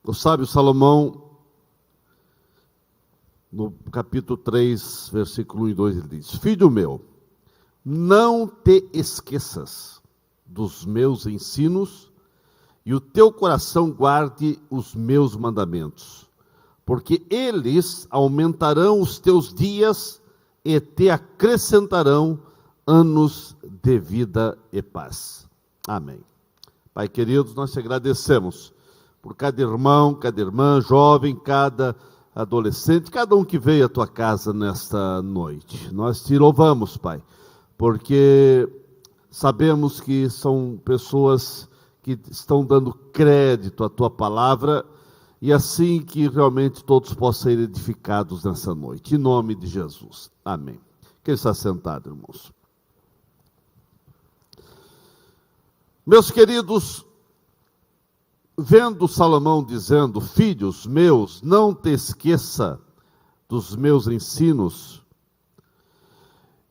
O sábio Salomão, no capítulo 3, versículo 1 e 2, ele diz: Filho meu, não te esqueças dos meus ensinos, e o teu coração guarde os meus mandamentos, porque eles aumentarão os teus dias e te acrescentarão anos de vida e paz. Amém. Pai querido, nós te agradecemos por cada irmão, cada irmã, jovem, cada adolescente, cada um que veio à tua casa nesta noite. Nós te louvamos, Pai, porque sabemos que são pessoas que estão dando crédito à tua palavra, e assim que realmente todos possam ser edificados nessa noite. Em nome de Jesus. Amém. Quem está sentado, irmãos? Meus queridos, vendo Salomão dizendo: filhos meus, não te esqueça dos meus ensinos,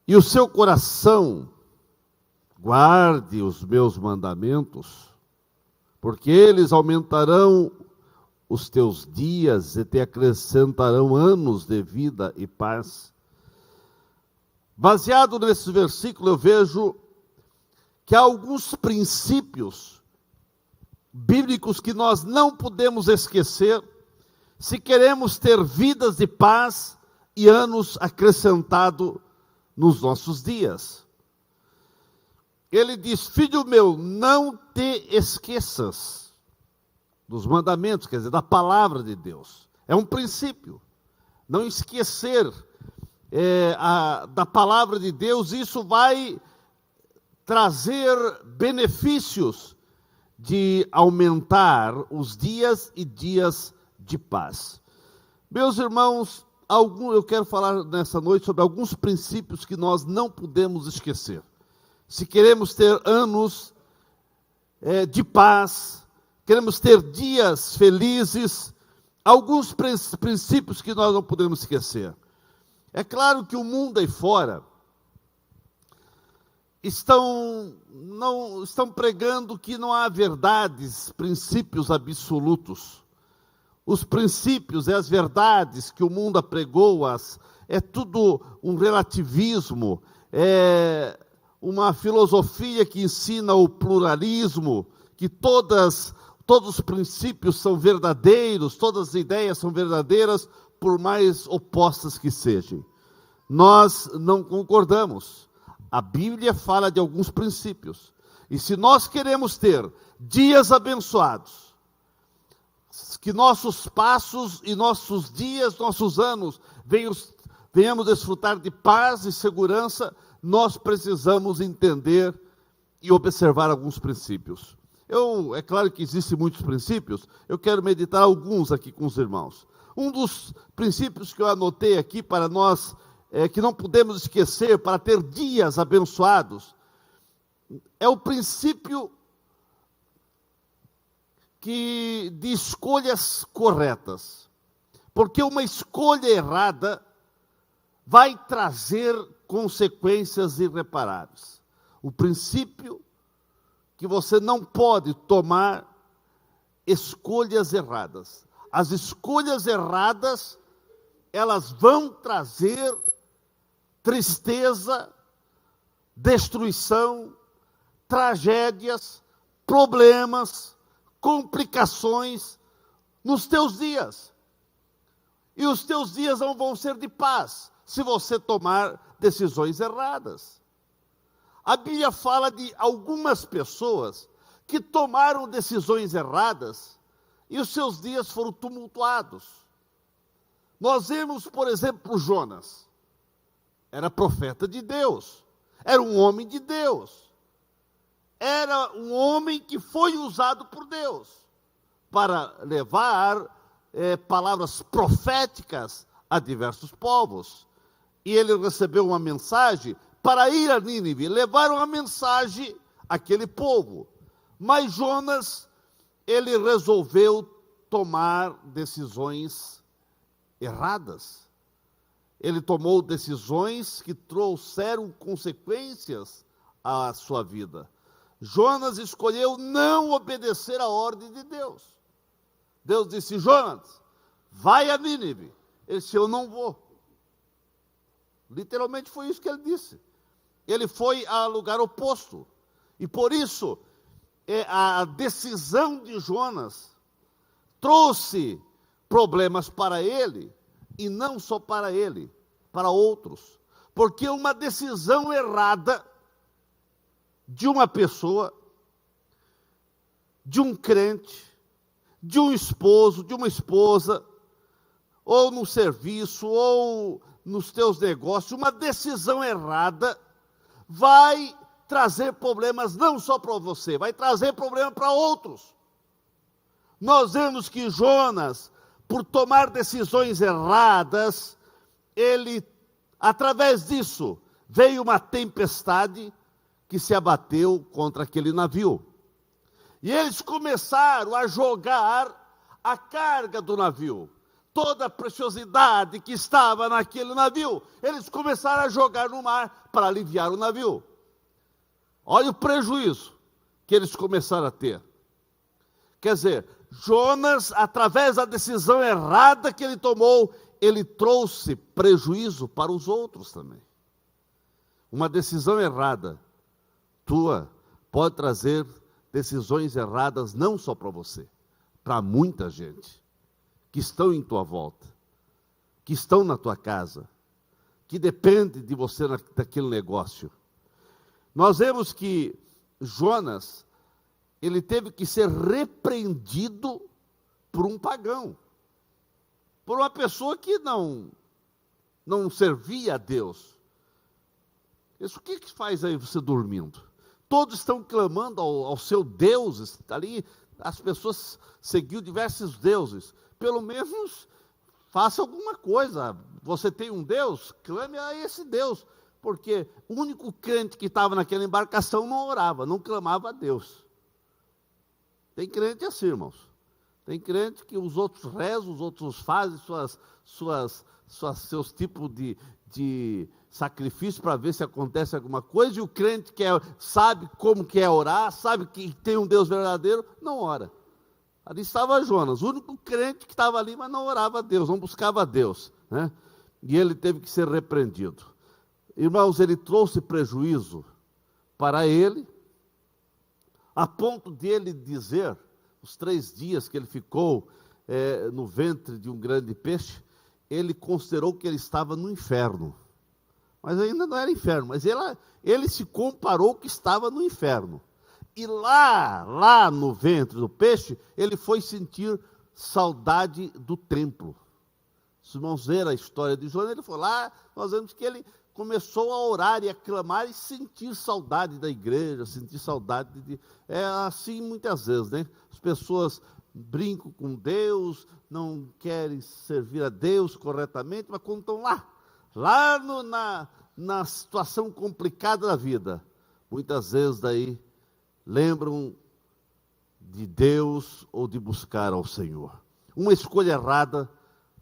e o seu coração guarde os meus mandamentos, porque eles aumentarão os teus dias e te acrescentarão anos de vida e paz. Baseado nesse versículo, eu vejo que há alguns princípios bíblicos que nós não podemos esquecer se queremos ter vidas de paz e anos acrescentados nos nossos dias. Ele diz: filho meu, não te esqueças dos mandamentos, quer dizer, da palavra de Deus. É um princípio. Não esquecer da palavra de Deus, isso vai trazer benefícios de aumentar os dias e dias de paz. Meus irmãos, eu quero falar nessa noite sobre alguns princípios que nós não podemos esquecer. Se queremos ter anos de paz, queremos ter dias felizes, alguns princípios que nós não podemos esquecer. É claro que o mundo aí fora estão pregando que não há verdades, princípios absolutos. Os princípios e as verdades que o mundo apregou, é tudo um relativismo, é uma filosofia que ensina o pluralismo, que todos os princípios são verdadeiros, todas as ideias são verdadeiras, por mais opostas que sejam. Nós não concordamos. A Bíblia fala de alguns princípios. E se nós queremos ter dias abençoados, que nossos passos e nossos dias, nossos anos, venhamos desfrutar de paz e segurança, nós precisamos entender e observar alguns princípios. É claro que existem muitos princípios, eu quero meditar alguns aqui com os irmãos. Um dos princípios que eu anotei aqui para nós, que não podemos esquecer para ter dias abençoados, é o princípio de escolhas corretas. Porque uma escolha errada vai trazer consequências irreparáveis. O princípio que você não pode tomar escolhas erradas. As escolhas erradas, elas vão trazer tristeza, destruição, tragédias, problemas, complicações nos teus dias. E os teus dias não vão ser de paz se você tomar decisões erradas. A Bíblia fala de algumas pessoas que tomaram decisões erradas e os seus dias foram tumultuados. Nós vemos, por exemplo, Jonas. Era profeta de Deus, era um homem de Deus, era um homem que foi usado por Deus para levar palavras proféticas a diversos povos. E ele recebeu uma mensagem para ir a Nínive, levar uma mensagem àquele povo. Mas Jonas, ele resolveu tomar decisões erradas. Ele tomou decisões que trouxeram consequências à sua vida. Jonas escolheu não obedecer à ordem de Deus. Deus disse: Jonas, vai a Nínive. Ele disse: eu não vou. Literalmente foi isso que ele disse. Ele foi ao lugar oposto. E por isso, a decisão de Jonas trouxe problemas para ele, e não só para ele, para outros. Porque uma decisão errada de uma pessoa, de um crente, de um esposo, de uma esposa, ou no serviço, ou nos teus negócios, uma decisão errada vai trazer problemas não só para você, vai trazer problema para outros. Nós vemos que Jonas, por tomar decisões erradas, ele, através disso, veio uma tempestade que se abateu contra aquele navio. E eles começaram a jogar a carga do navio. Toda a preciosidade que estava naquele navio, eles começaram a jogar no mar para aliviar o navio. Olha o prejuízo que eles começaram a ter. Quer dizer, Jonas, através da decisão errada que ele tomou, ele trouxe prejuízo para os outros também. Uma decisão errada tua pode trazer decisões erradas não só para você, para muita gente que estão em tua volta, que estão na tua casa, que depende de você daquele negócio. Nós vemos que Jonas, ele teve que ser repreendido por um pagão, por uma pessoa que não servia a Deus. Isso, o que faz aí você dormindo? Todos estão clamando ao seu Deus, ali as pessoas seguiam diversos deuses. Pelo menos faça alguma coisa. Você tem um Deus? Clame a esse Deus. Porque o único crente que estava naquela embarcação não orava, não clamava a Deus. Tem crente assim, irmãos. Tem crente que os outros rezam, os outros fazem seus tipos de sacrifício para ver se acontece alguma coisa, e o crente que sabe como que é orar, sabe que tem um Deus verdadeiro, não ora. Ali estava Jonas, o único crente que estava ali, mas não orava a Deus, não buscava a Deus, né? E ele teve que ser repreendido. Irmãos, ele trouxe prejuízo para ele, a ponto de ele dizer, os 3 dias que ele ficou no ventre de um grande peixe, ele considerou que ele estava no inferno. Mas ainda não era inferno, mas ele se comparou que estava no inferno. E lá no ventre do peixe, ele foi sentir saudade do templo. Se irmãos verem a história de Jonas, ele foi lá, nós vemos que ele começou a orar e a clamar e sentir saudade da igreja, sentir saudade de... É assim muitas vezes, né? As pessoas brincam com Deus, não querem servir a Deus corretamente, mas quando estão na situação complicada da vida, muitas vezes daí lembram de Deus ou de buscar ao Senhor. Uma escolha errada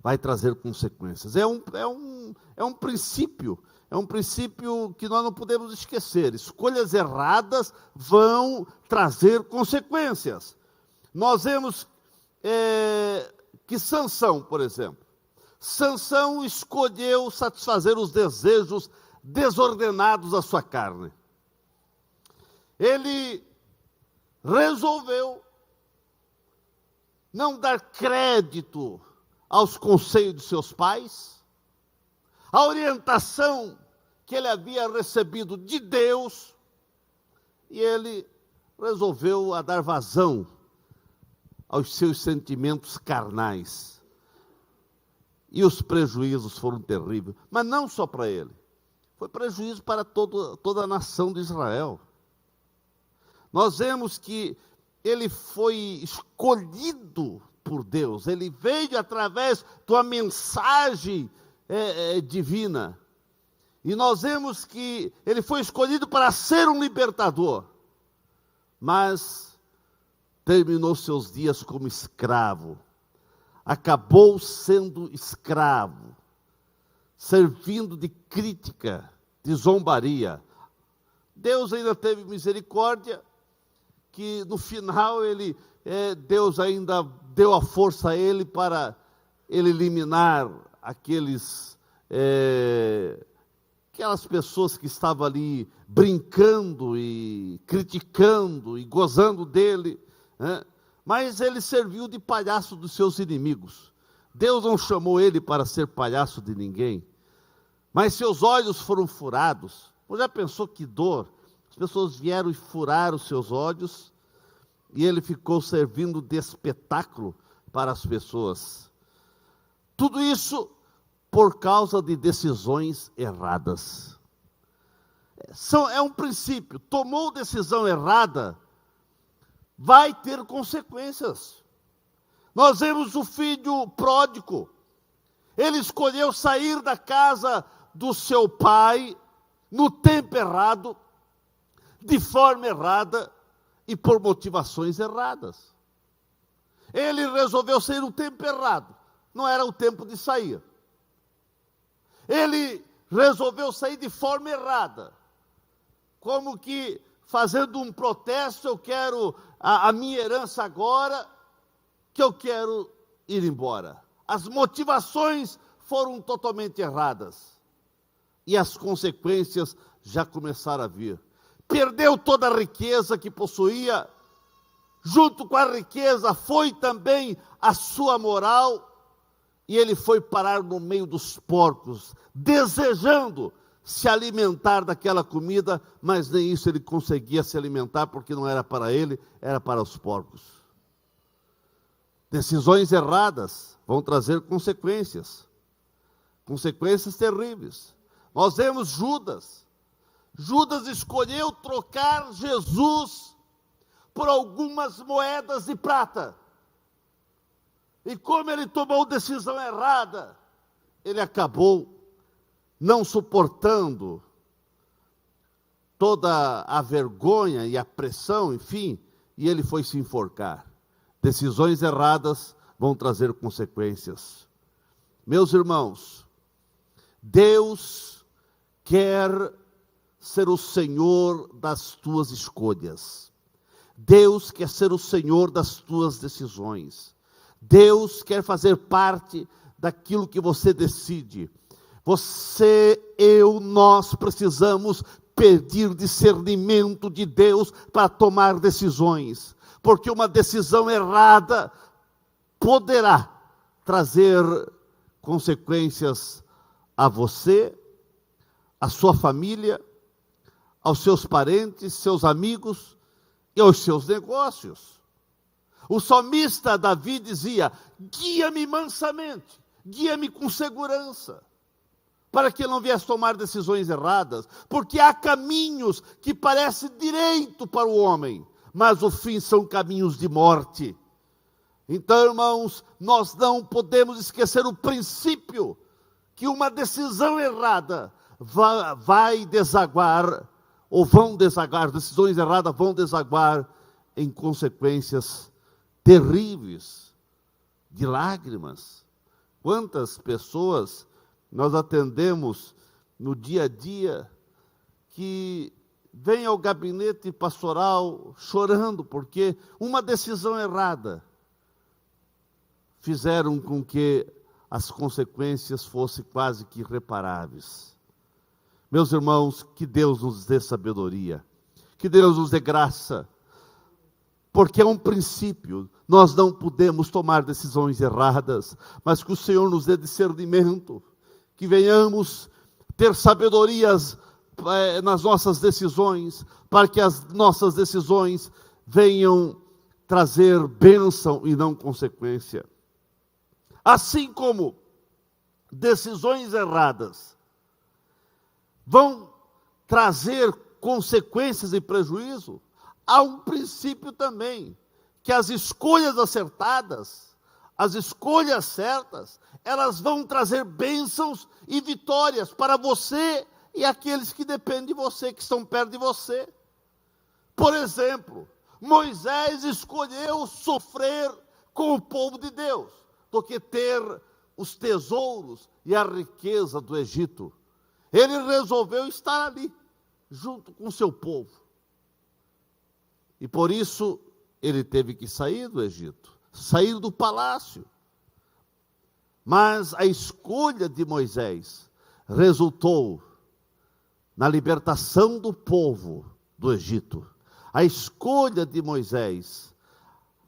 vai trazer consequências. É um princípio que nós não podemos esquecer. Escolhas erradas vão trazer consequências. Nós vemos que Sansão, por exemplo, Sansão escolheu satisfazer os desejos desordenados da sua carne. Ele resolveu não dar crédito aos conselhos de seus pais, a orientação que ele havia recebido de Deus, e ele resolveu a dar vazão aos seus sentimentos carnais. E os prejuízos foram terríveis, mas não só para ele, foi prejuízo para toda a nação de Israel. Nós vemos que ele foi escolhido por Deus, ele veio através de uma mensagem divina, e nós vemos que ele foi escolhido para ser um libertador, mas terminou seus dias como escravo, acabou sendo escravo, servindo de crítica, de zombaria. Deus ainda teve misericórdia, que no final Deus ainda deu a força a ele para ele eliminar aquelas pessoas que estavam ali brincando e criticando e gozando dele, né? Mas ele serviu de palhaço dos seus inimigos. Deus não chamou ele para ser palhaço de ninguém, mas seus olhos foram furados. Você já pensou que dor? As pessoas vieram e furaram os seus olhos, e ele ficou servindo de espetáculo para as pessoas. Tudo isso por causa de decisões erradas. É um princípio. Tomou decisão errada, vai ter consequências. Nós vemos o filho pródigo. Ele escolheu sair da casa do seu pai no tempo errado, de forma errada e por motivações erradas. Ele resolveu sair no tempo errado. Não era o tempo de sair. Ele resolveu sair de forma errada. Como que fazendo um protesto, eu quero a minha herança agora, que eu quero ir embora. As motivações foram totalmente erradas. E as consequências já começaram a vir. Perdeu toda a riqueza que possuía. Junto com a riqueza foi também a sua moral. E ele foi parar no meio dos porcos, desejando se alimentar daquela comida, mas nem isso ele conseguia se alimentar, porque não era para ele, era para os porcos. Decisões erradas vão trazer consequências terríveis. Nós vemos Judas. Judas escolheu trocar Jesus por algumas moedas de prata. E como ele tomou decisão errada, ele acabou não suportando toda a vergonha e a pressão, enfim, e ele foi se enforcar. Decisões erradas vão trazer consequências. Meus irmãos, Deus quer ser o Senhor das tuas escolhas. Deus quer ser o Senhor das tuas decisões. Deus quer fazer parte daquilo que você decide. Você, nós precisamos pedir discernimento de Deus para tomar decisões, porque uma decisão errada poderá trazer consequências a você, à sua família, aos seus parentes, seus amigos e aos seus negócios. O salmista Davi dizia: guia-me mansamente, guia-me com segurança, para que não viesse tomar decisões erradas, porque há caminhos que parecem direito para o homem, mas o fim são caminhos de morte. Então, irmãos, nós não podemos esquecer o princípio que uma decisão errada vai desaguar, ou vão desaguar, decisões erradas vão desaguar em consequências terríveis, de lágrimas. Quantas pessoas nós atendemos no dia a dia que vêm ao gabinete pastoral chorando porque uma decisão errada fizeram com que as consequências fossem quase que irreparáveis. Meus irmãos, que Deus nos dê sabedoria, que Deus nos dê graça, porque é um princípio. Nós não podemos tomar decisões erradas, mas que o Senhor nos dê discernimento, que venhamos ter sabedorias nas nossas decisões, para que as nossas decisões venham trazer bênção e não consequência. Assim como decisões erradas vão trazer consequências e prejuízo, há um princípio também, que as escolhas acertadas, as escolhas certas, elas vão trazer bênçãos e vitórias para você e aqueles que dependem de você, que estão perto de você. Por exemplo, Moisés escolheu sofrer com o povo de Deus, do que ter os tesouros e a riqueza do Egito. Ele resolveu estar ali, junto com o seu povo. E por isso ele teve que sair do Egito, sair do palácio. Mas a escolha de Moisés resultou na libertação do povo do Egito. A escolha de Moisés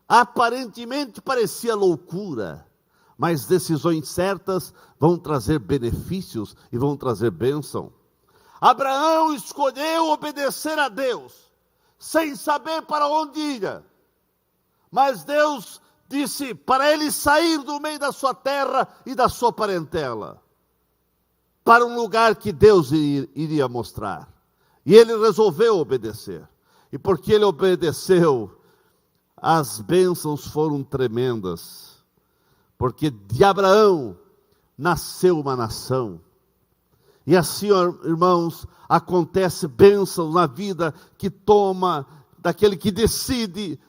aparentemente parecia loucura, mas decisões certas vão trazer benefícios e vão trazer bênção. Abraão escolheu obedecer a Deus, sem saber para onde ia. Mas Deus disse para ele sair do meio da sua terra e da sua parentela, para um lugar que Deus iria mostrar. E ele resolveu obedecer. E porque ele obedeceu, as bênçãos foram tremendas. Porque de Abraão nasceu uma nação. E assim, irmãos, acontece bênçãos na vida que toma, daquele que decide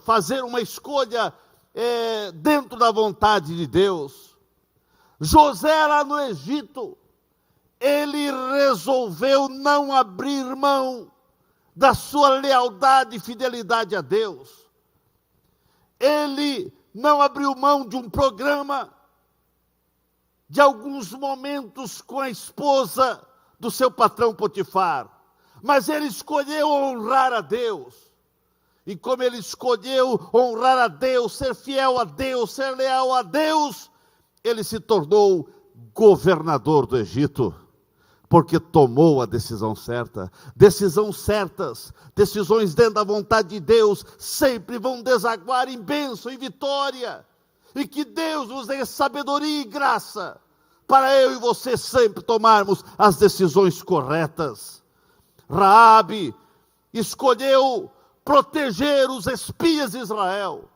fazer uma escolha dentro da vontade de Deus. José lá no Egito, ele resolveu não abrir mão da sua lealdade e fidelidade a Deus. Ele não abriu mão de um programa, de alguns momentos com a esposa do seu patrão Potifar, mas ele escolheu honrar a Deus. E como ele escolheu honrar a Deus, ser fiel a Deus, ser leal a Deus, ele se tornou governador do Egito, porque tomou a decisão certa. Decisões certas, decisões dentro da vontade de Deus, sempre vão desaguar em bênção e vitória. E que Deus nos dê sabedoria e graça, para eu e você sempre tomarmos as decisões corretas. Raabe escolheu proteger os espias de Israel.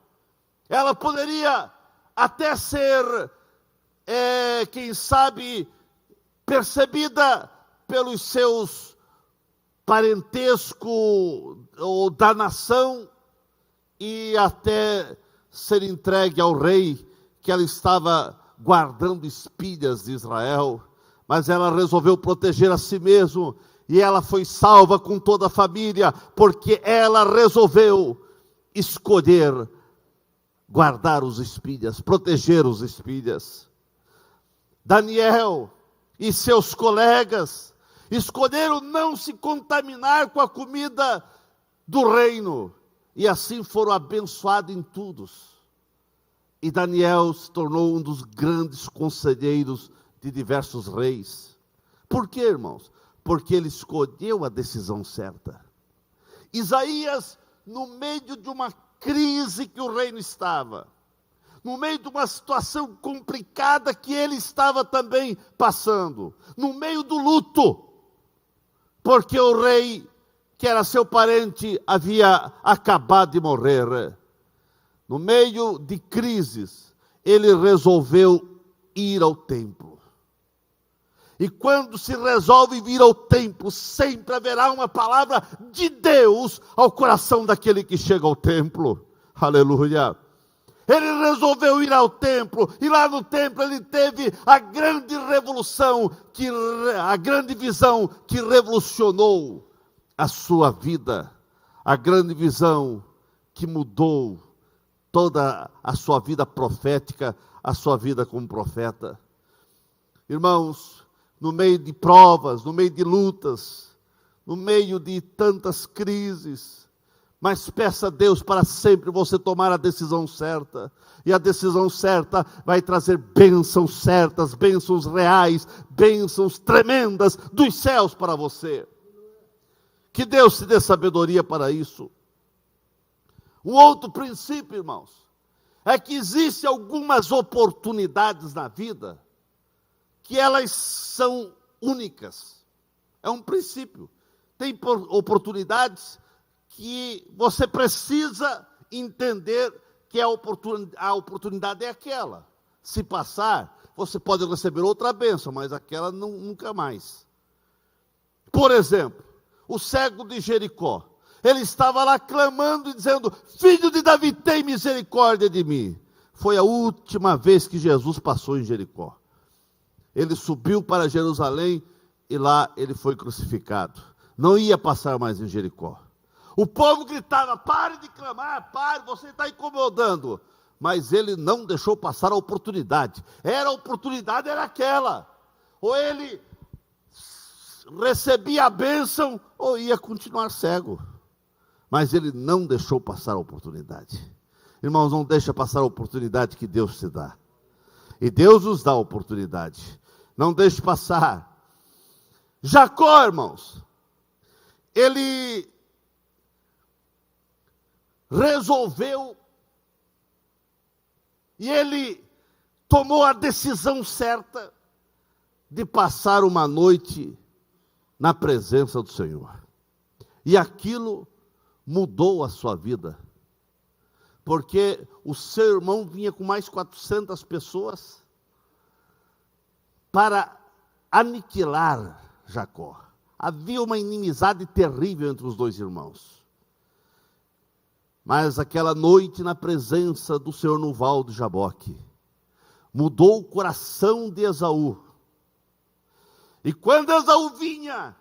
Ela poderia até ser, quem sabe, percebida pelos seus parentesco ou da nação, e até ser entregue ao rei, que ela estava guardando espias de Israel, mas ela resolveu proteger a si mesma, e ela foi salva com toda a família, porque ela resolveu escolher guardar os espias, proteger os espias. Daniel e seus colegas escolheram não se contaminar com a comida do reino, e assim foram abençoados em tudo. E Daniel se tornou um dos grandes conselheiros de diversos reis. Por quê, irmãos? Porque ele escolheu a decisão certa. Isaías, no meio de uma crise que o reino estava, no meio de uma situação complicada que ele estava também passando, no meio do luto, porque o rei, que era seu parente, havia acabado de morrer. No meio de crises, ele resolveu ir ao templo. E quando se resolve vir ao templo, sempre haverá uma palavra de Deus ao coração daquele que chega ao templo. Aleluia! Ele resolveu ir ao templo, e lá no templo ele teve a grande revolução, a grande visão que revolucionou a sua vida, a grande visão que mudou toda a sua vida profética, a sua vida como profeta. Irmãos, no meio de provas, no meio de lutas, no meio de tantas crises, mas peça a Deus para sempre você tomar a decisão certa, e a decisão certa vai trazer bênçãos certas, bênçãos reais, bênçãos tremendas dos céus para você. Que Deus te dê sabedoria para isso. Um outro princípio, irmãos, é que existem algumas oportunidades na vida que elas são únicas. É um princípio. Tem oportunidades que você precisa entender que a oportunidade é aquela. Se passar, você pode receber outra bênção, mas aquela nunca mais. Por exemplo, o cego de Jericó. Ele estava lá clamando e dizendo: Filho de Davi, tem misericórdia de mim. Foi a última vez que Jesus passou em Jericó. Ele subiu para Jerusalém e lá ele foi crucificado. Não ia passar mais em Jericó. O povo gritava: pare de clamar, pare, você está incomodando. Mas ele não deixou passar a oportunidade. A oportunidade era aquela. Ou ele recebia a bênção, ou ia continuar cego. Mas ele não deixou passar a oportunidade. Irmãos, não deixa passar a oportunidade que Deus te dá. E Deus nos dá a oportunidade. Não deixe passar. Jacó, irmãos, ele resolveu e ele tomou a decisão certa de passar uma noite na presença do Senhor. E aquilo mudou a sua vida, porque o seu irmão vinha com mais 400 pessoas para aniquilar Jacó. Havia uma inimizade terrível entre os dois irmãos. Mas aquela noite na presença do Senhor no val de Jaboque, mudou o coração de Esaú. E quando Esaú vinha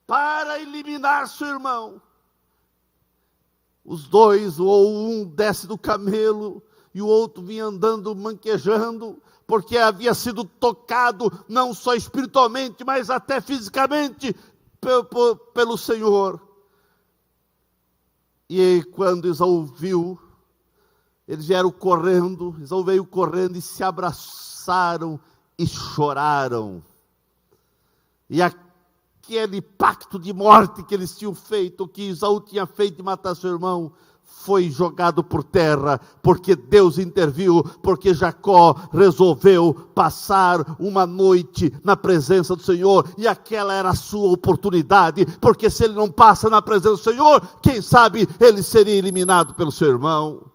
para eliminar seu irmão, os dois, ou um desce do camelo, e o outro vinha andando, manquejando, porque havia sido tocado, não só espiritualmente, mas até fisicamente, pelo Senhor. E quando Esaú viu, eles vieram correndo, Esaú veio correndo e se abraçaram e choraram. E aquele pacto de morte que eles tinham feito, que Esaú tinha feito de matar seu irmão, foi jogado por terra, porque Deus interviu, porque Jacó resolveu passar uma noite na presença do Senhor, e aquela era a sua oportunidade, porque se ele não passa na presença do Senhor, quem sabe ele seria eliminado pelo seu irmão.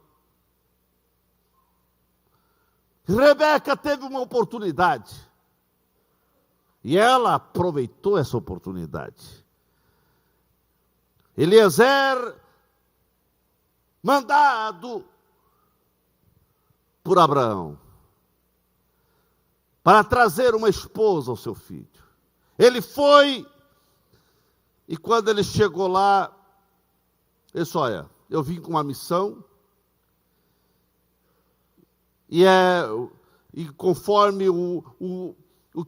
Rebeca teve uma oportunidade, e ela aproveitou essa oportunidade. Eliezer, mandado por Abraão, para trazer uma esposa ao seu filho. Ele foi, e quando ele chegou lá, ele disse: olha, eu vim com uma missão, e conforme o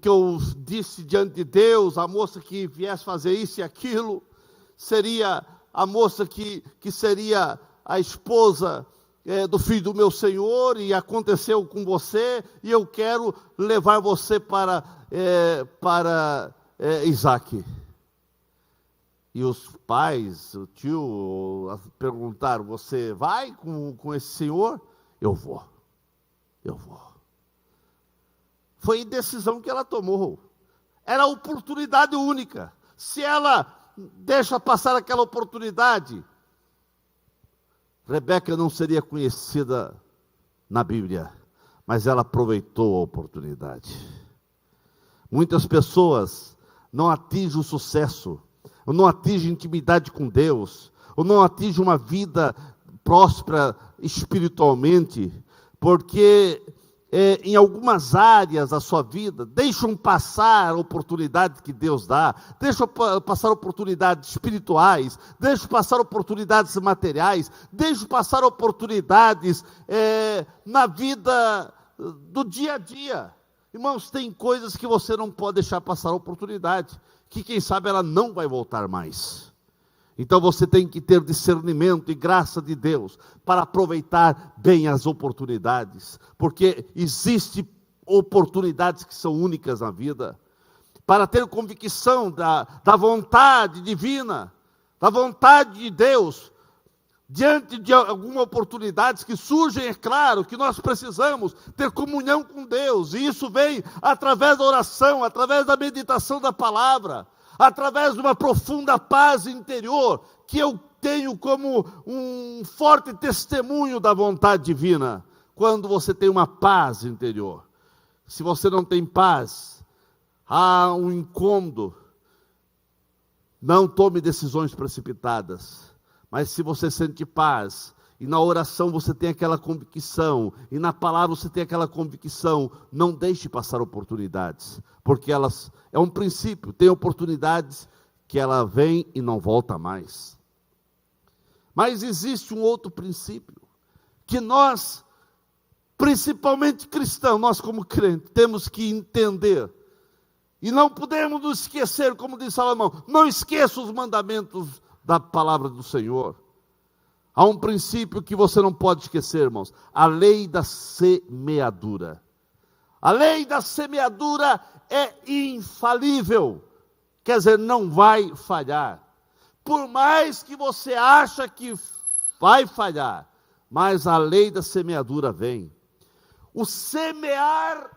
que eu disse diante de Deus, a moça que viesse fazer isso e aquilo, seria a moça que seria a esposa do filho do meu Senhor, e aconteceu com você, e eu quero levar você para Isaac. E os pais, o tio, perguntaram: você vai com esse senhor? Eu vou. Foi a decisão que ela tomou. Era a oportunidade única. Se ela deixa passar aquela oportunidade, Rebeca não seria conhecida na Bíblia, mas ela aproveitou a oportunidade. Muitas pessoas não atingem o sucesso, ou não atingem intimidade com Deus, ou não atingem uma vida próspera espiritualmente, porque em algumas áreas da sua vida, deixam passar a oportunidade que Deus dá, deixam passar oportunidades espirituais, deixam passar oportunidades materiais, deixam passar oportunidades na vida do dia a dia. Irmãos, tem coisas que você não pode deixar passar a oportunidade, que quem sabe ela não vai voltar mais. Então você tem que ter discernimento e graça de Deus para aproveitar bem as oportunidades, porque existem oportunidades que são únicas na vida. Para ter convicção da vontade divina, da vontade de Deus, diante de algumas oportunidades que surgem, é claro que nós precisamos ter comunhão com Deus, e isso vem através da oração, através da meditação da palavra, através de uma profunda paz interior, que eu tenho como um forte testemunho da vontade divina. Quando você tem uma paz interior, se você não tem paz, há um incômodo. Não tome decisões precipitadas, mas se você sente paz, e na oração você tem aquela convicção, e na palavra você tem aquela convicção, não deixe passar oportunidades, porque elas, é um princípio, tem oportunidades que ela vem e não volta mais. Mas existe um outro princípio, que nós, principalmente cristãos, nós como crentes, temos que entender. E não podemos nos esquecer, como diz Salomão, não esqueça os mandamentos da palavra do Senhor. Há um princípio que você não pode esquecer, irmãos, a lei da semeadura. A lei da semeadura é infalível, quer dizer, não vai falhar. Por mais que você acha que vai falhar, mas a lei da semeadura vem. O semear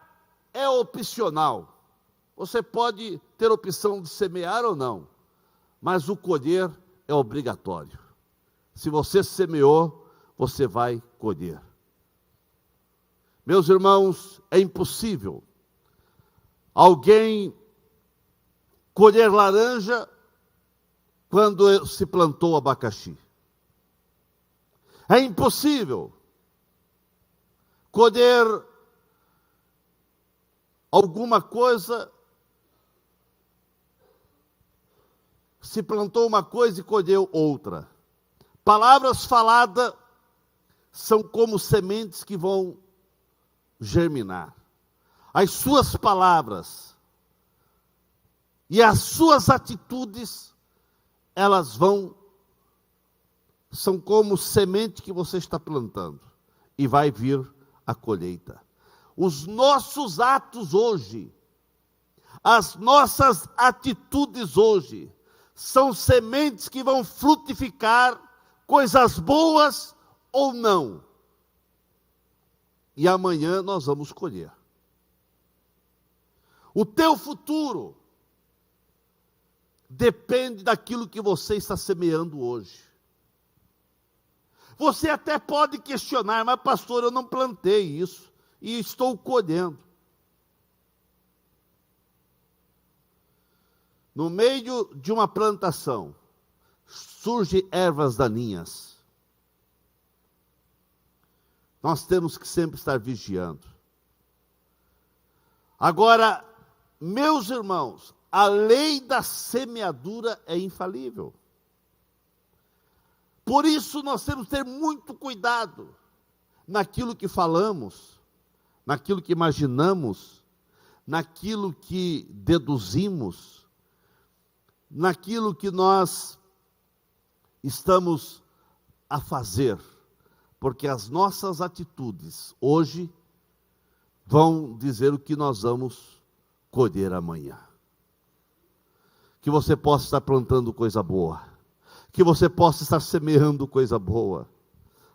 é opcional. Você pode ter opção de semear ou não, mas o colher é obrigatório. Se você semeou, você vai colher. Meus irmãos, é impossível alguém colher laranja quando se plantou abacaxi. É impossível colher alguma coisa, se plantou uma coisa e colheu outra. Palavras faladas são como sementes que vão germinar. As suas palavras e as suas atitudes, elas são como semente que você está plantando e vai vir a colheita. Os nossos atos hoje, as nossas atitudes hoje, são sementes que vão frutificar coisas boas ou não. E amanhã nós vamos colher. O teu futuro depende daquilo que você está semeando hoje. Você até pode questionar, mas pastor, eu não plantei isso e estou colhendo. No meio de uma plantação, surgem ervas daninhas. Nós temos que sempre estar vigiando. Agora, meus irmãos, a lei da semeadura é infalível. Por isso nós temos que ter muito cuidado naquilo que falamos, naquilo que imaginamos, naquilo que deduzimos, naquilo que nós estamos a fazer, porque as nossas atitudes hoje vão dizer o que nós vamos colher amanhã. Que você possa estar plantando coisa boa, que você possa estar semeando coisa boa,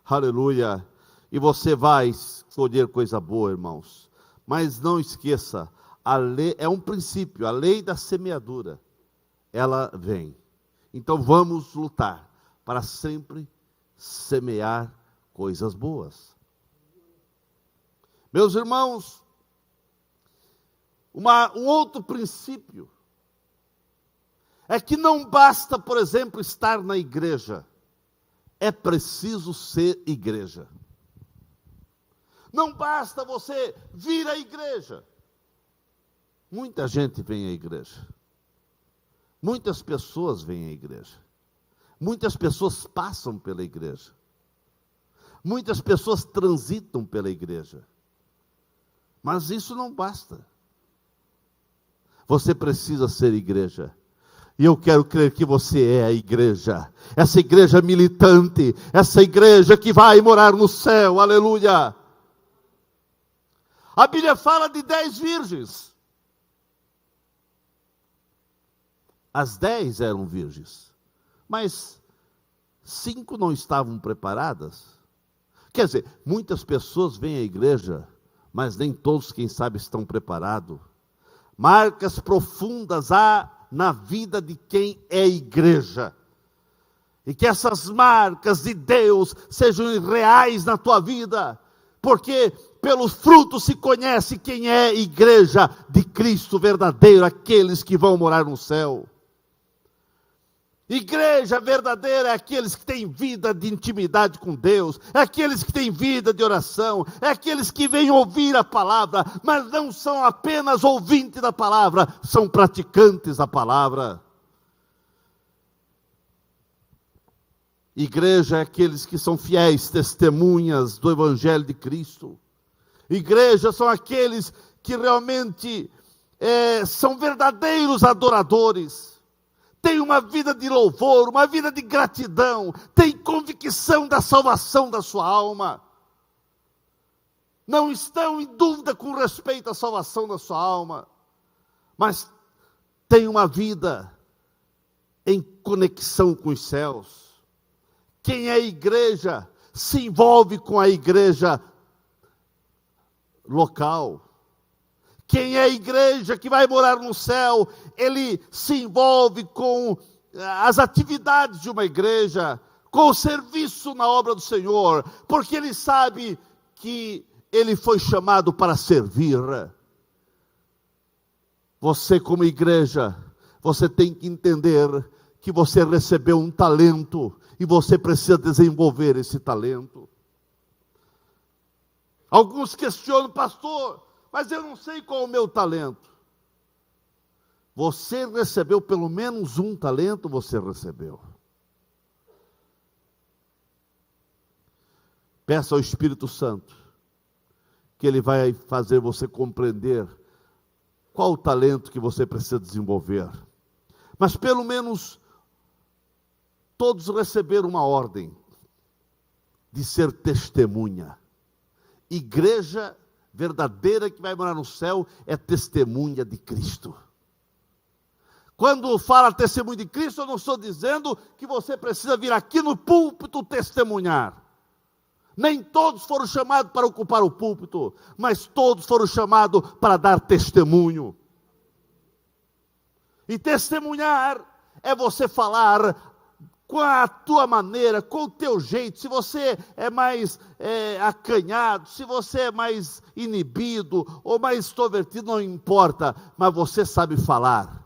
aleluia, e você vai colher coisa boa, irmãos. Mas não esqueça, a lei é um princípio, a lei da semeadura, ela vem. Então vamos lutar para sempre semear coisas boas. Meus irmãos, um outro princípio é que não basta, por exemplo, estar na igreja, é preciso ser igreja. Não basta você vir à igreja. Muita gente vem à igreja. Muitas pessoas vêm à igreja. Muitas pessoas passam pela igreja. Muitas pessoas transitam pela igreja. Mas isso não basta. Você precisa ser igreja. E eu quero crer que você é a igreja. Essa igreja militante. Essa igreja que vai morar no céu. Aleluia. A Bíblia fala de 10 virgens. As 10 eram virgens. Mas 5 não estavam preparadas. Quer dizer, muitas pessoas vêm à igreja, mas nem todos, quem sabe, estão preparados. Marcas profundas há na vida de quem é igreja. E que essas marcas de Deus sejam reais na tua vida. Porque pelos frutos se conhece quem é igreja de Cristo verdadeiro, aqueles que vão morar no céu. Igreja verdadeira é aqueles que têm vida de intimidade com Deus, é aqueles que têm vida de oração, é aqueles que vêm ouvir a palavra, mas não são apenas ouvintes da palavra, são praticantes da palavra. Igreja é aqueles que são fiéis testemunhas do Evangelho de Cristo. Igreja são aqueles que realmente são verdadeiros adoradores. Tem uma vida de louvor, uma vida de gratidão, tem convicção da salvação da sua alma. Não estão em dúvida com respeito à salvação da sua alma, mas tem uma vida em conexão com os céus. Quem é igreja se envolve com a igreja local. Quem é igreja que vai morar no céu, ele se envolve com as atividades de uma igreja, com o serviço na obra do Senhor, porque ele sabe que ele foi chamado para servir. Você, como igreja, você tem que entender que você recebeu um talento e você precisa desenvolver esse talento. Alguns questionam, pastor, mas eu não sei qual é o meu talento. Você recebeu pelo menos um talento, você recebeu. Peça ao Espírito Santo, que Ele vai fazer você compreender qual o talento que você precisa desenvolver. Mas pelo menos todos receberam uma ordem de ser testemunha. Igreja verdadeira que vai morar no céu é testemunha de Cristo. Quando fala testemunho de Cristo, eu não estou dizendo que você precisa vir aqui no púlpito testemunhar. Nem todos foram chamados para ocupar o púlpito, mas todos foram chamados para dar testemunho. E testemunhar é você falar com a tua maneira, com o teu jeito. Se você é mais acanhado, se você é mais inibido ou mais extrovertido, não importa, mas você sabe falar.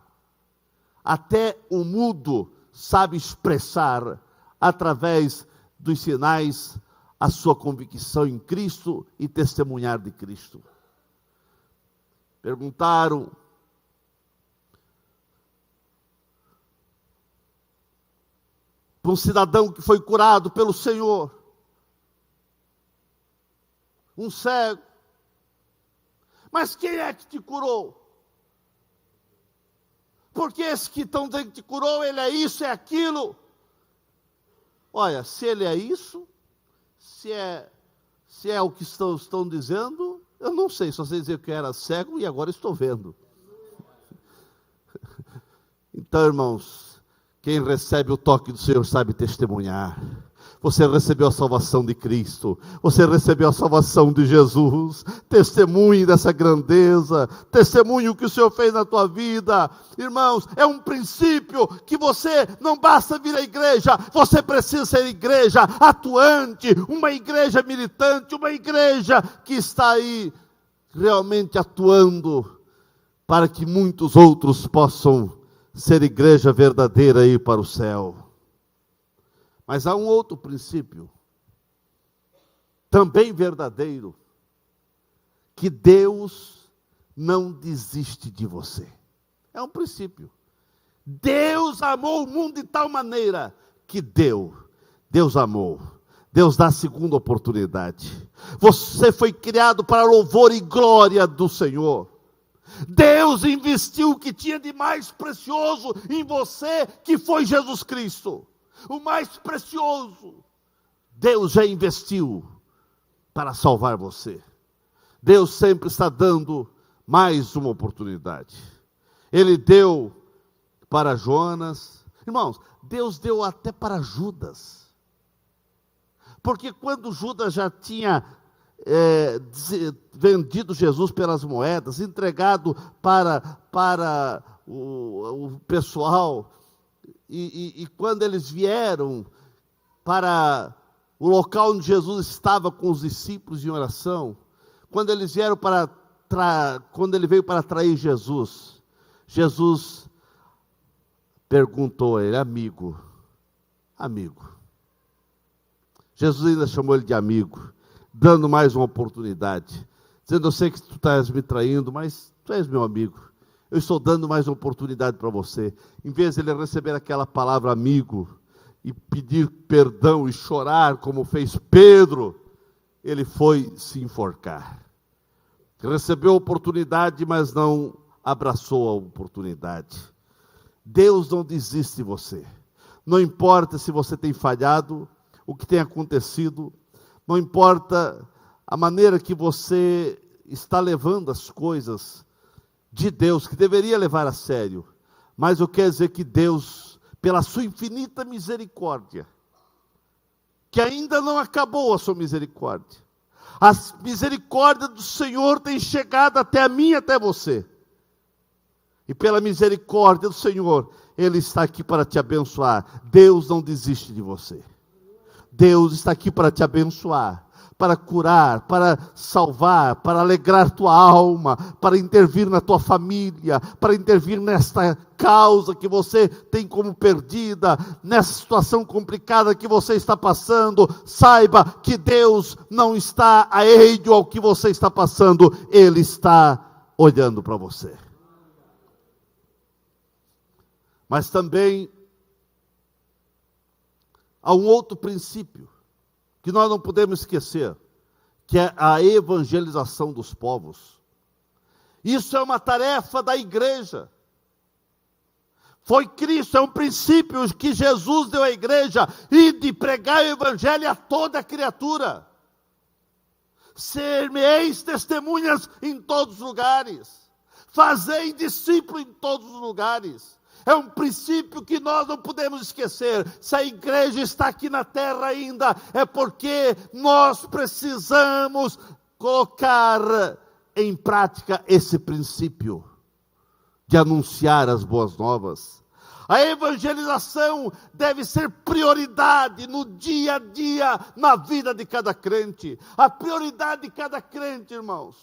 Até o mudo sabe expressar através dos sinais a sua convicção em Cristo e testemunhar de Cristo. Perguntaram para um cidadão que foi curado pelo Senhor, um cego, mas quem é que te curou? Porque esse que estão dizendo que te curou, ele é isso, é aquilo. Olha, se ele é isso, se é o que estão dizendo, eu não sei, só sei dizer que eu era cego e agora estou vendo. Então, irmãos, quem recebe o toque do Senhor sabe testemunhar. Você recebeu a salvação de Cristo, você recebeu a salvação de Jesus, testemunhe dessa grandeza, testemunhe o que o Senhor fez na tua vida. Irmãos, é um princípio que você não basta vir à igreja, você precisa ser igreja atuante, uma igreja militante, uma igreja que está aí realmente atuando para que muitos outros possam ser igreja verdadeira e ir para o céu. Mas há um outro princípio, também verdadeiro, que Deus não desiste de você. É um princípio. Deus amou o mundo de tal maneira que Deus amou. Deus dá a segunda oportunidade. Você foi criado para louvor e glória do Senhor. Deus investiu o que tinha de mais precioso em você, que foi Jesus Cristo. O mais precioso, Deus já investiu para salvar você. Deus sempre está dando mais uma oportunidade. Ele deu para Jonas. Irmãos, Deus deu até para Judas. Porque quando Judas já tinha vendido Jesus pelas moedas, entregado para o pessoal, e quando eles vieram para o local onde Jesus estava com os discípulos em oração, quando eles vieram quando ele veio para trair Jesus, Jesus perguntou a ele, amigo, Jesus ainda chamou ele de amigo, dando mais uma oportunidade, dizendo, eu sei que tu estás me traindo, mas tu és meu amigo, eu estou dando mais uma oportunidade para você. Em vez de ele receber aquela palavra amigo, e pedir perdão e chorar, como fez Pedro, ele foi se enforcar. Recebeu a oportunidade, mas não abraçou a oportunidade. Deus não desiste de você. Não importa se você tem falhado, o que tem acontecido, não importa a maneira que você está levando as coisas de Deus, que deveria levar a sério. Mas eu quero dizer que Deus, pela sua infinita misericórdia, que ainda não acabou a sua misericórdia, a misericórdia do Senhor tem chegado até a mim e até você. E pela misericórdia do Senhor, Ele está aqui para te abençoar. Deus não desiste de você. Deus está aqui para te abençoar, para curar, para salvar, para alegrar tua alma, para intervir na tua família, para intervir nesta causa que você tem como perdida, nessa situação complicada que você está passando. Saiba que Deus não está alheio ao que você está passando, Ele está olhando para você. Mas também há um outro princípio que nós não podemos esquecer, que é a evangelização dos povos. Isso é uma tarefa da igreja. Foi Cristo, é um princípio que Jesus deu à igreja, e de pregar o evangelho a toda criatura. Ser-me-eis testemunhas em todos os lugares. Fazei discípulo em todos os lugares. É um princípio que nós não podemos esquecer. Se a igreja está aqui na terra ainda, é porque nós precisamos colocar em prática esse princípio de anunciar as boas novas. A evangelização deve ser prioridade no dia a dia, na vida de cada crente. A prioridade de cada crente, irmãos,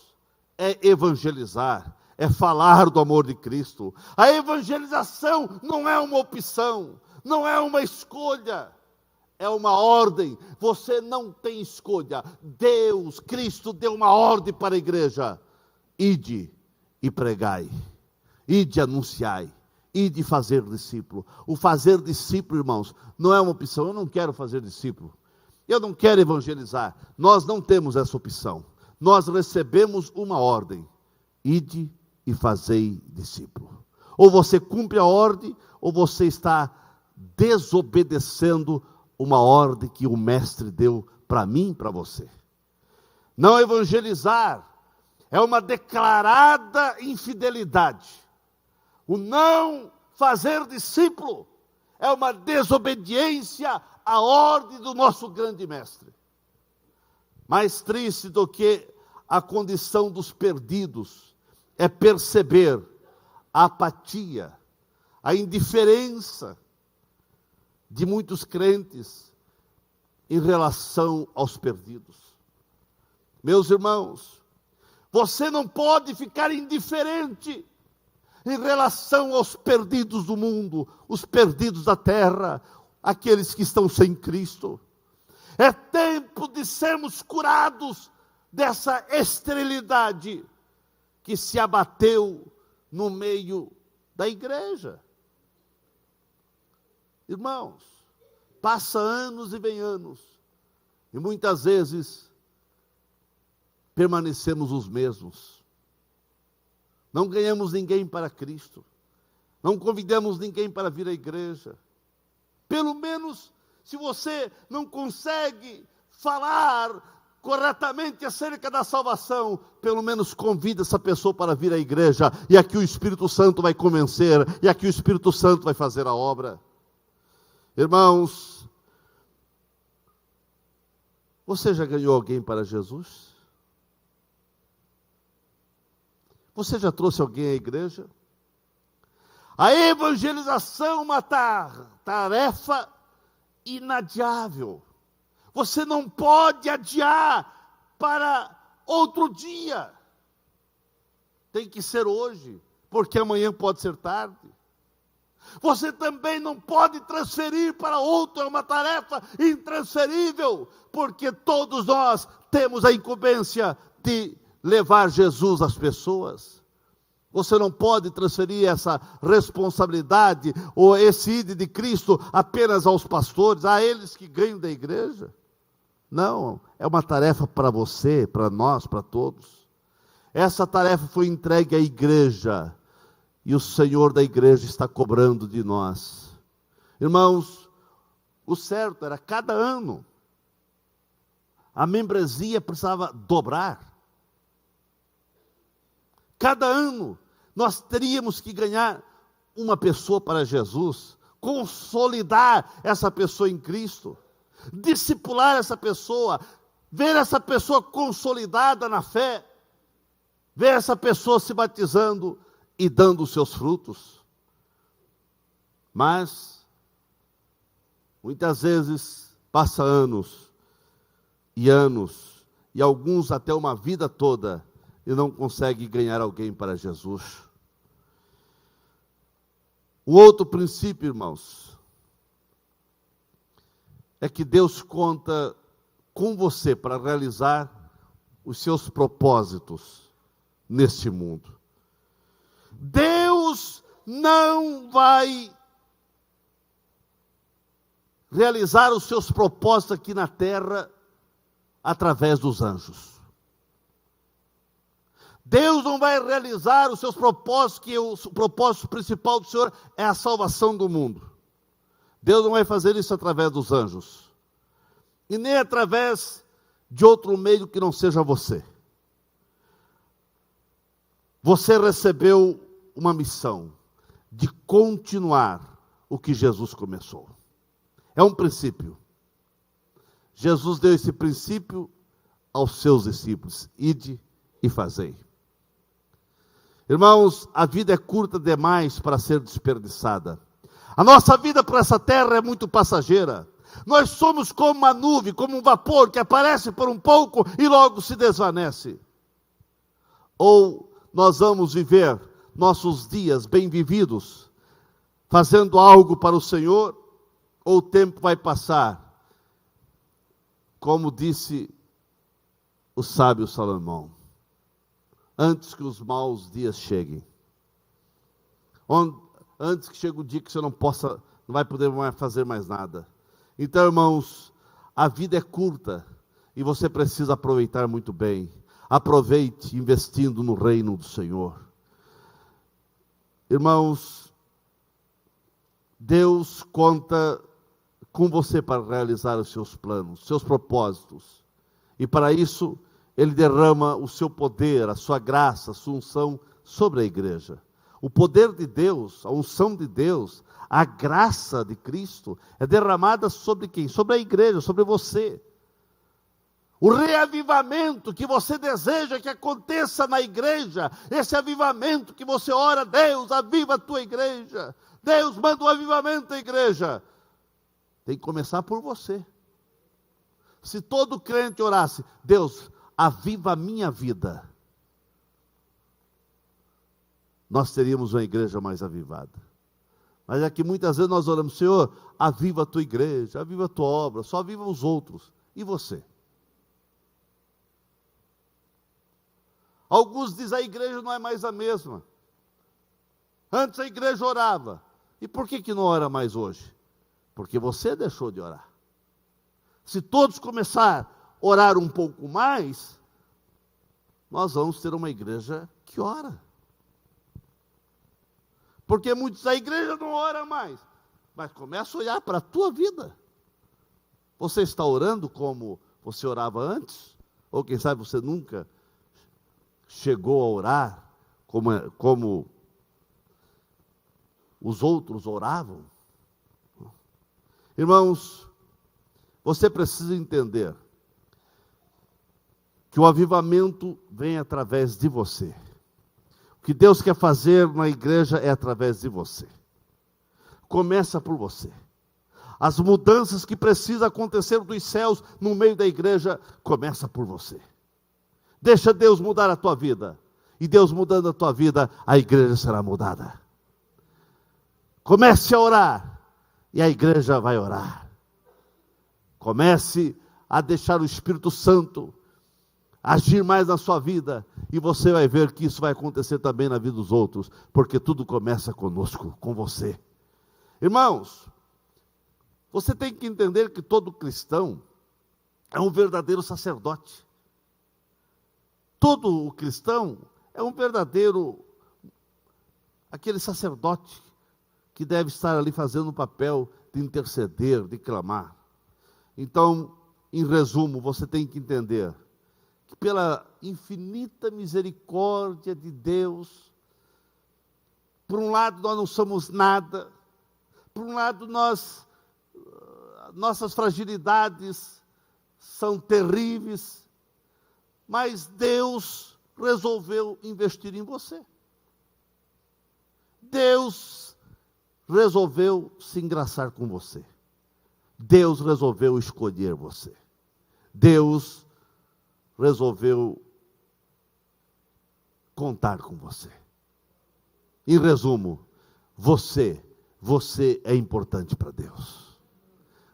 é evangelizar. É falar do amor de Cristo. A evangelização não é uma opção, não é uma escolha, é uma ordem. Você não tem escolha. Deus, Cristo deu uma ordem para a igreja: ide e pregai, ide e anunciai, ide fazer discípulo. O fazer discípulo, irmãos, não é uma opção. Eu não quero fazer discípulo, eu não quero evangelizar. Nós não temos essa opção. Nós recebemos uma ordem: ide e fazei discípulo. Ou você cumpre a ordem, ou você está desobedecendo uma ordem que o mestre deu para mim e para você. Não evangelizar é uma declarada infidelidade. O não fazer discípulo é uma desobediência à ordem do nosso grande mestre. Mais triste do que a condição dos perdidos é perceber a apatia, a indiferença de muitos crentes em relação aos perdidos. Meus irmãos, você não pode ficar indiferente em relação aos perdidos do mundo, os perdidos da terra, aqueles que estão sem Cristo. É tempo de sermos curados dessa esterilidade que se abateu no meio da igreja. Irmãos, passa anos e vem anos, e muitas vezes permanecemos os mesmos. Não ganhamos ninguém para Cristo, não convidamos ninguém para vir à igreja. Pelo menos, se você não consegue falar corretamente acerca da salvação, pelo menos convida essa pessoa para vir à igreja, e aqui o Espírito Santo vai convencer, e aqui o Espírito Santo vai fazer a obra. Irmãos, você já ganhou alguém para Jesus? Você já trouxe alguém à igreja? A evangelização é uma tarefa inadiável. Você não pode adiar para outro dia. Tem que ser hoje, porque amanhã pode ser tarde. Você também não pode transferir para outro, é uma tarefa intransferível, porque todos nós temos a incumbência de levar Jesus às pessoas. Você não pode transferir essa responsabilidade ou esse ID de Cristo apenas aos pastores, a eles que ganham da igreja. Não, é uma tarefa para você, para nós, para todos. Essa tarefa foi entregue à igreja e o Senhor da igreja está cobrando de nós. Irmãos, o certo era cada ano a membresia precisava dobrar. Cada ano nós teríamos que ganhar uma pessoa para Jesus, consolidar essa pessoa em Cristo, discipular essa pessoa, ver essa pessoa consolidada na fé, ver essa pessoa se batizando e dando os seus frutos. Mas, muitas vezes, passa anos, e alguns até uma vida toda, e não consegue ganhar alguém para Jesus. O outro princípio, irmãos, é que Deus conta com você para realizar os seus propósitos neste mundo. Deus não vai realizar os seus propósitos aqui na terra através dos anjos. Deus não vai realizar os seus propósitos, que o propósito principal do Senhor é a salvação do mundo. Deus não vai fazer isso através dos anjos. E nem através de outro meio que não seja você. Você recebeu uma missão de continuar o que Jesus começou. É um princípio. Jesus deu esse princípio aos seus discípulos. Ide e fazei. Irmãos, a vida é curta demais para ser desperdiçada. A nossa vida para essa terra é muito passageira. Nós somos como uma nuvem, como um vapor que aparece por um pouco e logo se desvanece. Ou nós vamos viver nossos dias bem vividos, fazendo algo para o Senhor, ou o tempo vai passar, como disse o sábio Salomão, antes que os maus dias cheguem. Antes que chegue o dia que você não vai poder mais fazer mais nada. Então, irmãos, a vida é curta e você precisa aproveitar muito bem. Aproveite investindo no reino do Senhor. Irmãos, Deus conta com você para realizar os seus planos, seus propósitos. E para isso, Ele derrama o seu poder, a sua graça, a sua unção sobre a igreja. O poder de Deus, a unção de Deus, a graça de Cristo é derramada sobre quem? Sobre a igreja, sobre você. O reavivamento que você deseja que aconteça na igreja, esse avivamento que você ora, Deus, aviva a tua igreja. Deus, manda um avivamento à igreja. Tem que começar por você. Se todo crente orasse, Deus, aviva a minha vida, nós teríamos uma igreja mais avivada. Mas é que muitas vezes nós oramos, Senhor, aviva a tua igreja, aviva a tua obra, só aviva os outros. E você? Alguns dizem, a igreja não é mais a mesma. Antes a igreja orava. E por que não ora mais hoje? Porque você deixou de orar. Se todos começarem a orar um pouco mais, nós vamos ter uma igreja que ora. Porque muitos da igreja não ora mais, mas começa a olhar para a tua vida. Você está orando como você orava antes? Ou quem sabe você nunca chegou a orar como os outros oravam? Irmãos, você precisa entender que o avivamento vem através de você. O que Deus quer fazer na igreja é através de você. Começa por você. As mudanças que precisam acontecer dos céus no meio da igreja, começa por você. Deixa Deus mudar a tua vida. E Deus mudando a tua vida, a igreja será mudada. Comece a orar e a igreja vai orar. Comece a deixar o Espírito Santo agir mais na sua vida E você vai ver que isso vai acontecer também na vida dos outros, porque tudo começa conosco, com você. Irmãos, você tem que entender que todo cristão é um verdadeiro sacerdote. Todo cristão é um verdadeiro, aquele sacerdote que deve estar ali fazendo o papel de interceder, de clamar. Então, em resumo, você tem que entender que pela infinita misericórdia de Deus, por um lado nós não somos nada, por um lado nossas fragilidades são terríveis, mas Deus resolveu investir em você. Deus resolveu se engraçar com você. Deus resolveu escolher você. Deus resolveu contar com você. Em resumo, você é importante para Deus.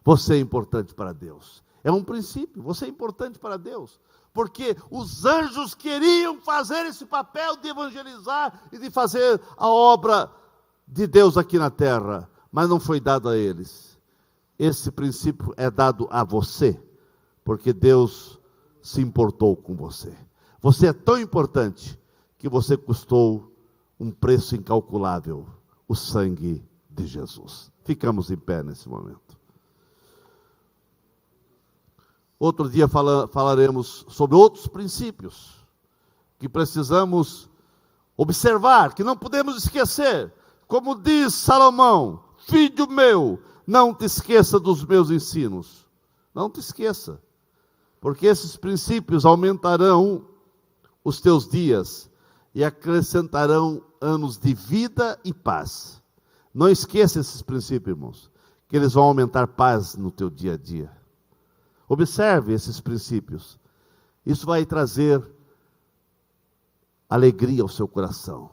Você é importante para Deus. É um princípio, você é importante para Deus. Porque os anjos queriam fazer esse papel de evangelizar e de fazer a obra de Deus aqui na terra, mas não foi dado a eles. Esse princípio é dado a você, porque Deus se importou com você. Você é tão importante que você custou um preço incalculável, o sangue de Jesus. Ficamos em pé nesse momento. Outro dia falaremos sobre outros princípios que precisamos observar, que não podemos esquecer. Como diz Salomão: filho meu, não te esqueça dos meus ensinos. Não te esqueça, porque esses princípios aumentarão os teus dias e acrescentarão anos de vida e paz. Não esqueça esses princípios, irmãos, que eles vão aumentar paz no teu dia a dia. Observe esses princípios. Isso vai trazer alegria ao seu coração.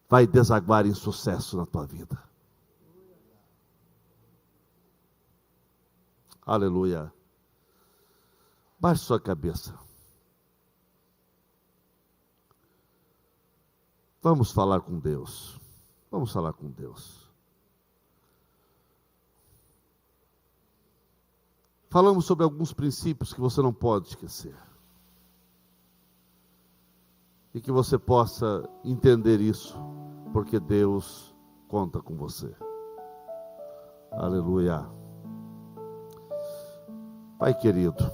Vai desaguar em sucesso na tua vida. Aleluia. Baixe sua cabeça. Vamos falar com Deus. Vamos falar com Deus. Falamos sobre alguns princípios que você não pode esquecer. E que você possa entender isso, porque Deus conta com você. Aleluia. Pai querido,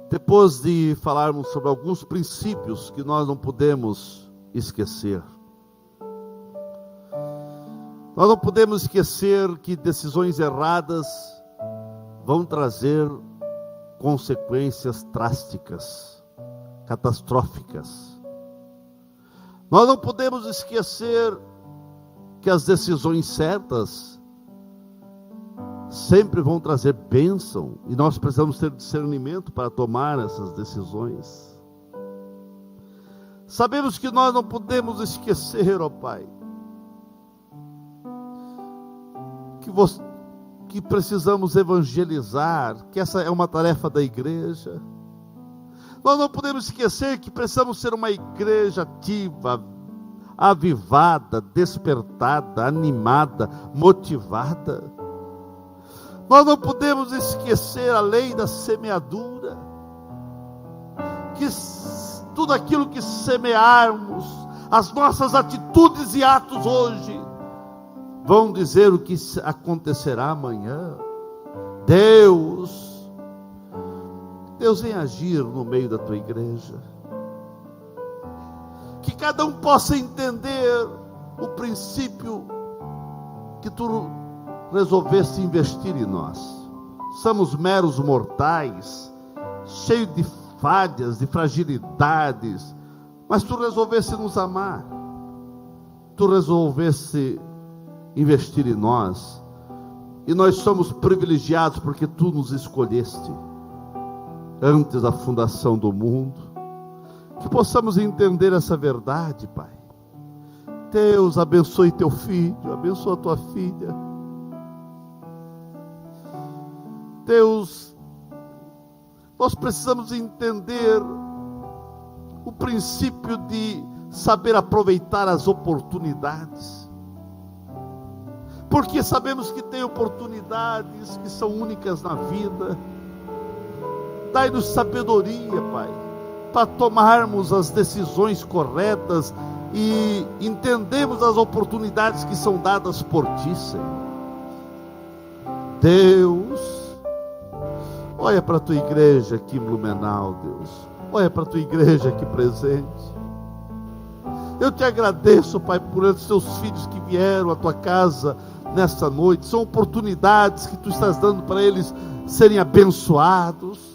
depois de falarmos sobre alguns princípios que nós não podemos esquecer, nós não podemos esquecer que decisões erradas vão trazer consequências drásticas, catastróficas. Nós não podemos esquecer que as decisões certas sempre vão trazer bênção, e nós precisamos ter discernimento para tomar essas decisões. Sabemos que nós não podemos esquecer, ó Pai, que precisamos evangelizar, que essa é uma tarefa da igreja. Nós não podemos esquecer que precisamos ser uma igreja ativa, avivada, despertada, animada, motivada. Nós não podemos esquecer a lei da semeadura, que tudo aquilo que semearmos, as nossas atitudes e atos hoje, vão dizer o que acontecerá amanhã. Deus vem agir no meio da tua igreja. Que cada um possa entender o princípio que tu resolveste investir em nós. Somos meros mortais, cheios de falhas, de fragilidades, mas tu resolveste nos amar. Tu resolveste investir em nós, e nós somos privilegiados porque tu nos escolheste antes da fundação do mundo. Que possamos entender essa verdade, Pai. Deus abençoe teu filho, abençoa tua filha. Deus, nós precisamos entender o princípio de saber aproveitar as oportunidades, porque sabemos que tem oportunidades que são únicas na vida. Dai-nos sabedoria, Pai, para tomarmos as decisões corretas e entendemos as oportunidades que são dadas por Ti, Senhor. Deus, olha para a Tua igreja aqui em Blumenau, Deus. Olha para a Tua igreja aqui presente. Eu Te agradeço, Pai, por esses Teus filhos que vieram à Tua casa nesta noite. São oportunidades que Tu estás dando para eles serem abençoados.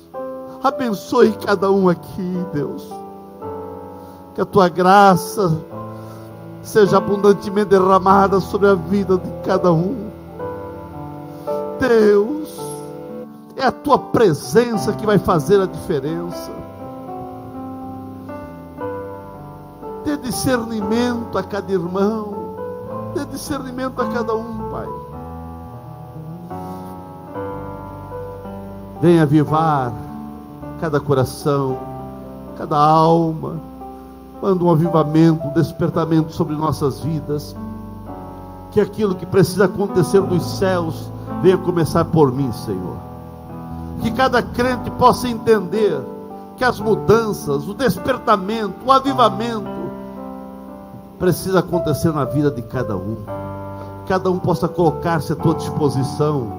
Abençoe cada um aqui, Deus. Que a Tua graça seja abundantemente derramada sobre a vida de cada um. Deus, é a Tua presença que vai fazer a diferença. Dê discernimento a cada irmão, dê discernimento a cada um, Pai. Venha avivar cada coração, cada alma. Manda um avivamento, um despertamento sobre nossas vidas. Que aquilo que precisa acontecer nos céus venha começar por mim, Senhor. Que cada crente possa entender que as mudanças, o despertamento, o avivamento precisa acontecer na vida de cada um. Cada um possa colocar-se à Tua disposição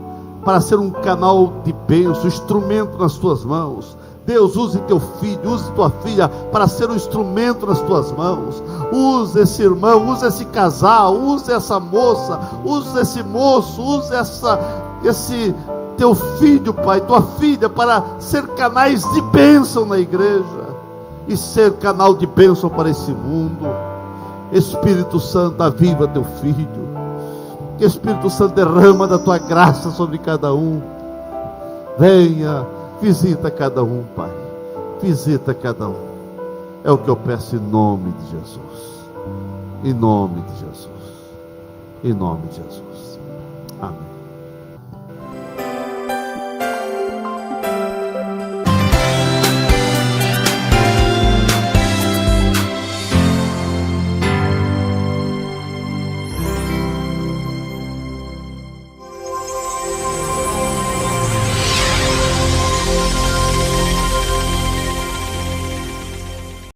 para ser um canal de bênção, instrumento nas Tuas mãos. Deus, use teu filho, use tua filha para ser um instrumento nas tuas mãos. Use esse irmão, use esse casal, use essa moça, use esse moço, use esse teu filho, Pai, tua filha, para ser canais de bênção na igreja e ser canal de bênção para esse mundo. Espírito Santo, aviva teu filho. Espírito Santo, derrama da tua graça sobre cada um. Venha, visita cada um, Pai. Visita cada um. É o que eu peço em nome de Jesus. Em nome de Jesus. Em nome de Jesus. Amém.